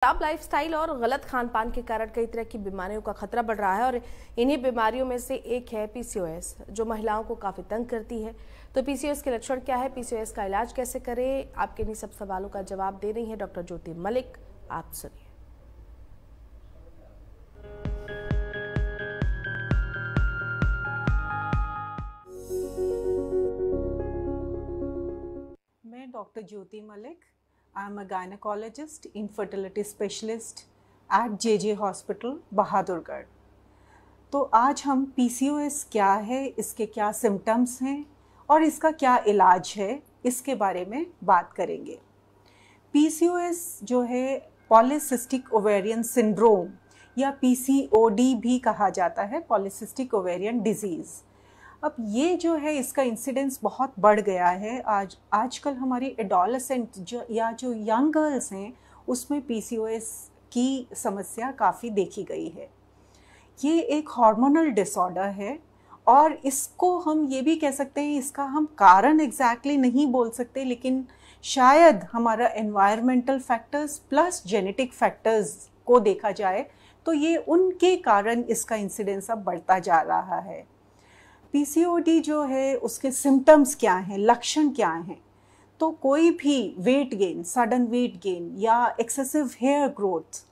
खराब लाइफस्टाइल और गलत खान पान के कारण कई तरह की बीमारियों का खतरा बढ़ रहा है और इन्हीं बीमारियों में से एक है पीसीओएस, जो महिलाओं को काफी तंग करती है। तो पीसीओएस के लक्षण क्या है, पीसीओएस का इलाज कैसे करें, आपके इन्हीं सब सवालों का जवाब दे रही हैं डॉक्टर ज्योति मलिक। आप सुनिए। मैं doctor Jyoti Malik, I am a gynaecologist, infertility specialist at JJ hospital Bahadurgarh. तो आज हम पीसीओएस क्या है, इसके क्या सिम्टम्स हैं और इसका क्या इलाज है, इसके बारे में बात करेंगे। पीसीओएस जो है पॉलीसिस्टिक ओवेरियन सिंड्रोम या पीसीओडी भी कहा जाता है, पॉलीसिस्टिक ओवेरियन डिजीज़। अब ये जो है इसका इंसिडेंस बहुत बढ़ गया है। आजकल हमारी एडोलेसेंट जो यंग गर्ल्स हैं उसमें पीसीओएस की समस्या काफ़ी देखी गई है। ये एक हार्मोनल डिसऑर्डर है और इसको हम ये भी कह सकते हैं, इसका हम कारण एग्जैक्टली नहीं बोल सकते, लेकिन शायद हमारा environmental factors plus genetic factors को देखा जाए तो ये उनके कारण इसका इंसिडेंस अब बढ़ता जा रहा है। पीसीओडी जो है उसके सिम्टम्स क्या हैं, लक्षण क्या हैं? तो कोई भी weight gain, sudden weight gain या एक्सेसिव हेयर ग्रोथ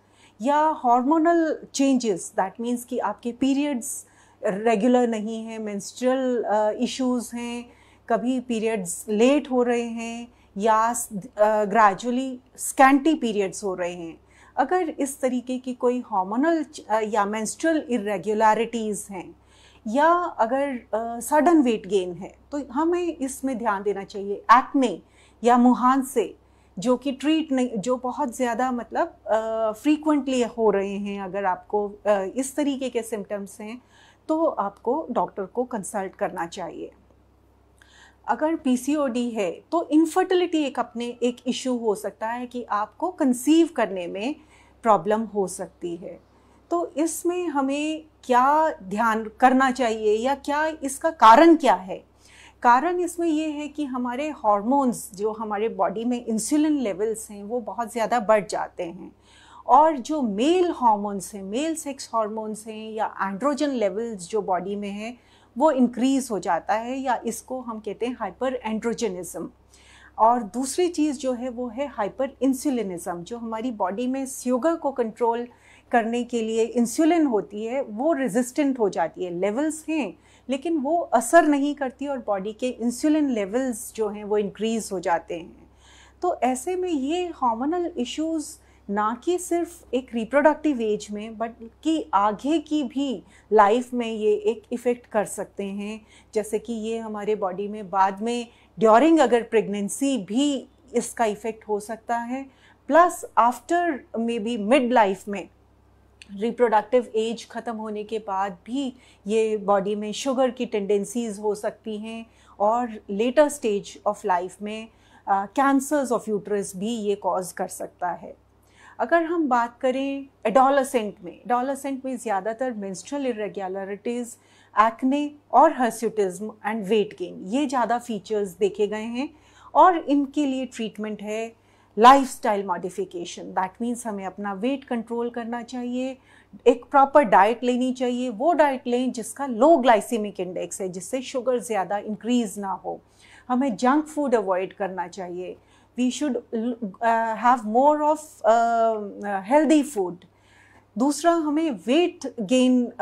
या हार्मोनल चेंजेस, दैट मीन्स कि आपके पीरियड्स रेगुलर नहीं हैं, मेंस्ट्रुअल इश्यूज हैं, कभी पीरियड्स लेट हो रहे हैं या ग्रेजुअली स्कैंटी पीरियड्स हो रहे हैं। अगर इस तरीके की कोई हार्मोनल या मेंस्ट्रुअल इरेगुलरिटीज़ हैं या अगर सडन वेट गेन है तो हमें इसमें ध्यान देना चाहिए। एक्ने या मुहांसे जो कि ट्रीट नहीं, जो बहुत ज़्यादा मतलब फ्रीक्वेंटली हो रहे हैं, अगर आपको इस तरीके के सिम्टम्स हैं तो आपको डॉक्टर को कंसल्ट करना चाहिए। अगर पीसीओडी है तो इनफर्टिलिटी एक इशू हो सकता है कि आपको कंसीव करने में प्रॉब्लम हो सकती है। तो इसमें हमें क्या ध्यान करना चाहिए या क्या इसका कारण क्या है? कारण इसमें ये है कि हमारे हार्मोन्स जो हमारे बॉडी में इंसुलिन लेवल्स हैं वो बहुत ज़्यादा बढ़ जाते हैं और जो मेल हार्मोन्स हैं, मेल सेक्स हार्मोन्स हैं या एंड्रोजन लेवल्स जो बॉडी में हैं वो इंक्रीज़ हो जाता है, या इसको हम कहते हैं हाइपर एंड्रोजनिज्म। और दूसरी चीज़ जो है वो है हाइपर इंसुलिनिज्म, जो हमारी बॉडी में शुगर को कंट्रोल करने के लिए इंसुलिन होती है वो रेजिस्टेंट हो जाती है। लेवल्स हैं लेकिन वो असर नहीं करती और बॉडी के इंसुलिन लेवल्स जो हैं वो इंक्रीज़ हो जाते हैं। तो ऐसे में ये हार्मोनल इश्यूज़ ना कि सिर्फ एक रिप्रोडक्टिव एज में बल्कि आगे की भी लाइफ में ये एक इफ़ेक्ट कर सकते हैं। जैसे कि ये हमारे बॉडी में बाद में ड्यूरिंग अगर प्रेगनेंसी भी इसका इफ़ेक्ट हो सकता है, plus after may be mid life में रिप्रोडक्टिव एज ख़त्म होने के बाद भी ये बॉडी में शुगर की टेंडेंसीज़ हो सकती हैं और लेटर स्टेज ऑफ लाइफ में कैंसर्स ऑफ यूट्रस भी ये कॉज कर सकता है। अगर हम बात करें एडोलेसेंट में ज़्यादातर मेंस्ट्रुअल इरेगुलरिटीज़, एक्ने और हर्स्यूटिज्म एंड वेट गेन, ये ज़्यादा फीचर्स देखे गए हैं और इनके लिए ट्रीटमेंट है लाइफस्टाइल मॉडिफिकेशन। दैट मीन्स हमें अपना वेट कंट्रोल करना चाहिए, एक प्रॉपर डाइट लेनी चाहिए, वो डाइट लें जिसका लो ग्लाइसेमिक इंडेक्स है, जिससे शुगर ज़्यादा इंक्रीज़ ना हो। हमें जंक फूड अवॉइड करना चाहिए। We should have more of healthy food. दूसरा, हमें वेट गेन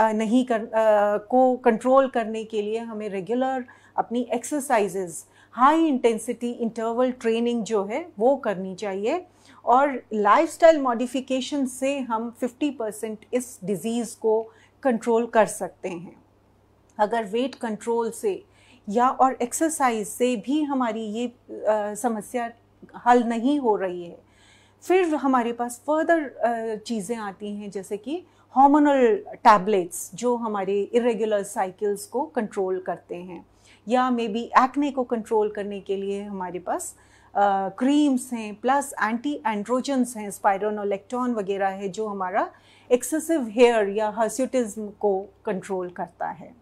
को कंट्रोल करने के लिए हमें रेगुलर अपनी exercises, high intensity interval training जो है वो करनी चाहिए और लाइफस्टाइल मॉडिफिकेशन से हम 50% इस डिज़ीज़ को कंट्रोल कर सकते हैं। अगर वेट कंट्रोल से या और एक्सरसाइज से भी हमारी ये समस्या हल नहीं हो रही है, फिर हमारे पास फर्दर चीज़ें आती हैं जैसे कि हार्मोनल टैबलेट्स जो हमारे इरेगुलर साइकिल्स को कंट्रोल करते हैं, या मे बी एक्ने को कंट्रोल करने के लिए हमारे पास क्रीम्स हैं, प्लस एंटी एंड्रोजन्स हैं, स्पाइरोनोलेक्टोन वगैरह है जो हमारा एक्सेसिव हेयर या हर्स्यूटिज्म को कंट्रोल करता है।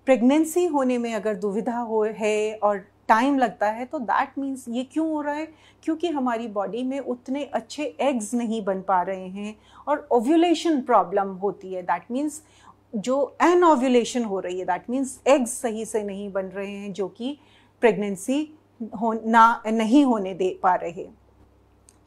प्रेगनेंसी होने में अगर दुविधा है और टाइम लगता है, तो दैट मीन्स ये क्यों हो रहा है? क्योंकि हमारी बॉडी में उतने अच्छे एग्स नहीं बन पा रहे हैं और ओव्यूलेशन प्रॉब्लम होती है। दैट मीन्स जो एनओव्यूलेशन हो रही है, दैट मीन्स एग्स सही से नहीं बन रहे हैं, जो कि प्रेगनेंसी नहीं होने दे पा रहे।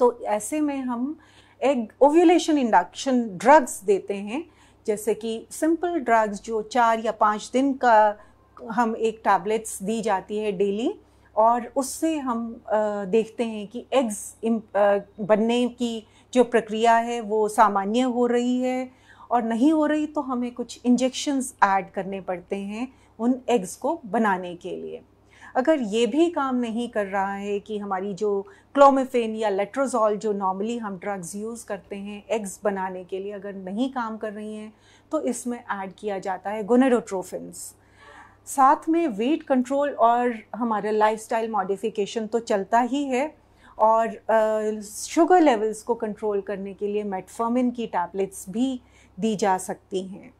तो ऐसे में हम एग ओव्यूलेशन इंडक्शन ड्रग्स देते हैं, जैसे कि सिंपल ड्रग्स जो 4 या 5 दिन का हम एक टैबलेट्स दी जाती है डेली, और उससे हम देखते हैं कि एग्स बनने की जो प्रक्रिया है वो सामान्य हो रही है, और नहीं हो रही तो हमें कुछ इंजेक्शंस ऐड करने पड़ते हैं उन एग्स को बनाने के लिए। अगर ये भी काम नहीं कर रहा है कि हमारी जो क्लोमिफेन या लेट्रोजोल जो नॉर्मली हम ड्रग्स यूज़ करते हैं एग्स बनाने के लिए, अगर नहीं काम कर रही हैं, तो इसमें ऐड किया जाता है गोनेडोट्रोफिन्स। साथ में वेट कंट्रोल और हमारा लाइफस्टाइल मॉडिफिकेशन तो चलता ही है, और शुगर लेवल्स को कंट्रोल करने के लिए मेटफॉर्मिन की टैबलेट्स भी दी जा सकती हैं।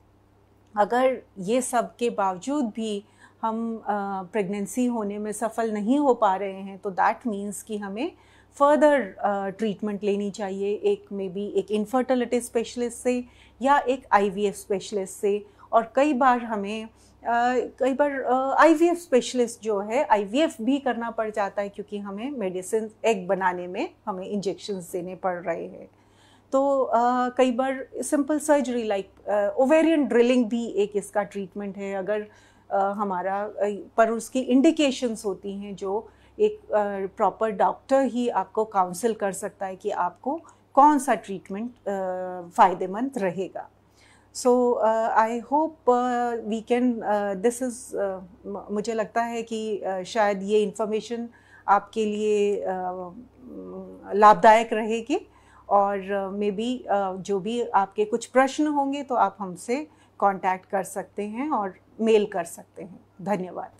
अगर ये सब के बावजूद भी हम प्रेगनेंसी होने में सफल नहीं हो पा रहे हैं, तो दैट मीन्स कि हमें फर्दर ट्रीटमेंट लेनी चाहिए, एक इनफर्टिलिटी स्पेशलिस्ट से या एक IVF स्पेशलिस्ट से। और कई बार IVF स्पेशलिस्ट जो है IVF भी करना पड़ जाता है, क्योंकि हमें मेडिसिन एग बनाने में हमें इंजेक्शंस देने पड़ रहे हैं। तो कई बार simple surgery like ovarian drilling भी एक इसका ट्रीटमेंट है, अगर पर उसकी इंडिकेशंस होती हैं जो एक प्रॉपर डॉक्टर ही आपको काउंसिल कर सकता है कि आपको कौन सा ट्रीटमेंट फ़ायदेमंद रहेगा। सो आई होप वी कैन मुझे लगता है कि शायद ये इन्फॉर्मेशन आपके लिए लाभदायक रहेगी, और मे बी जो भी आपके कुछ प्रश्न होंगे तो आप हमसे कांटेक्ट कर सकते हैं और मेल कर सकते हैं। धन्यवाद।